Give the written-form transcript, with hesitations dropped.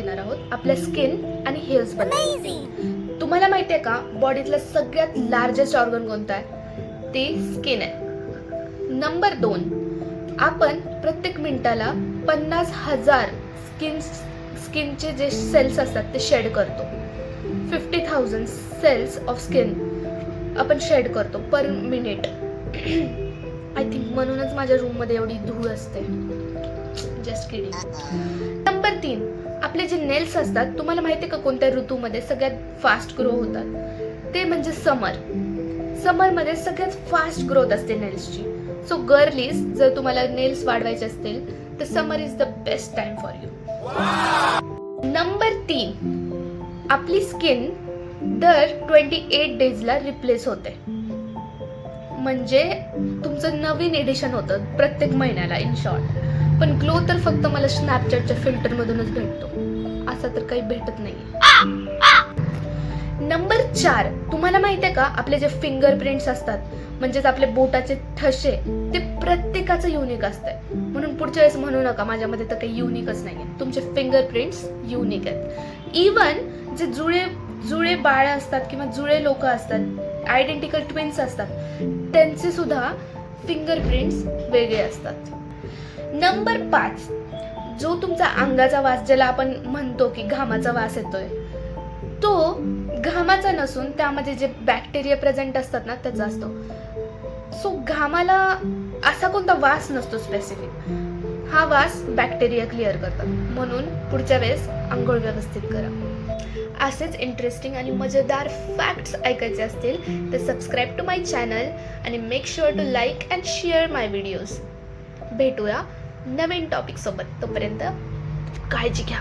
बोलणार आहोत आपल्या स्किन आणि हेअर्स बद्दल. तुम्हाला माहिती आहे का बॉडीतलं सगळ्यात लार्जेस्ट ऑर्गन कोणतं आहे? ते स्किन आहे. नंबर 2, आपण प्रत्येक मिनिटाला 50,000 स्किनचे जे सेल्स असतात ते शेड करतो. 50,000 सेल्स ऑफ स्किन आपण शेड करतो पर मिनिट. आय थिंक म्हणूनच माझ्या रूममध्ये एवढी धूळ असते. Just kidding. नंबर 3, आपले जे नेल्स असतात, तुम्हाला माहिती आहे का कोणत्या ऋतूमध्ये सगळ्यात फास्ट ग्रो होतात? ते म्हणजे समरमध्ये सगळ्यात फास्ट ग्रोथ असते नेल्सची. सो गर्लीज, जर तुम्हाला नेल्स वाढवायचे असतील तर summer is the best time for you. Number 3, आपली स्किन दर 28 डेजला रिप्लेस होते. म्हणजे तुमचं नवीन एडिशन होतं प्रत्येक महिन्याला इन शॉर्ट. पण ग्लो तर फक्त मला स्नॅपचॅटच्या फिल्टर मधूनच भेटतो, असा तर काही भेटत नाहीये. नंबर 4, तुम्हाला माहिती आहे का आपले जे फिंगरप्रिंट्स असतात, म्हणजेच आपले बोटाचे ठसे, ते प्रत्येकाचं युनिक असतंय. म्हणून पुढच्या वेळेस म्हणू नका माझ्यामध्ये तर काही युनिकच नाहीये. तुमचे फिंगरप्रिंट्स युनिक आहेत. इवन जे जुळे बाळ असतात किंवा जुळे लोक असतात, आयडेंटिकल ट्विन्स असतात, त्यांचे सुद्धा फिंगरप्रिंट्स वेगळे असतात. नंबर 5, जो तुमचा अंगाचा वास, ज्याला आपण म्हणतो की घामाचा वास येतोय, तो घामाचा नसून त्यामध्ये जे बॅक्टेरिया प्रेझेंट असतात ना त्याचा असतो. सो घामाला असा कोणता वास नसतो स्पेसिफिक. हा वास बॅक्टेरिया क्लिअर करतात. म्हणून पुढच्या वेळेस आंघोळ व्यवस्थित करा. असेच इंटरेस्टिंग आणि मजेदार फॅक्ट्स ऐकायचे असतील तर सबस्क्राईब टू माय चॅनल आणि make sure to like and share my videos. भेटूया नवीन टॉपिक सोबत. तोपर्यंत काळजी घ्या.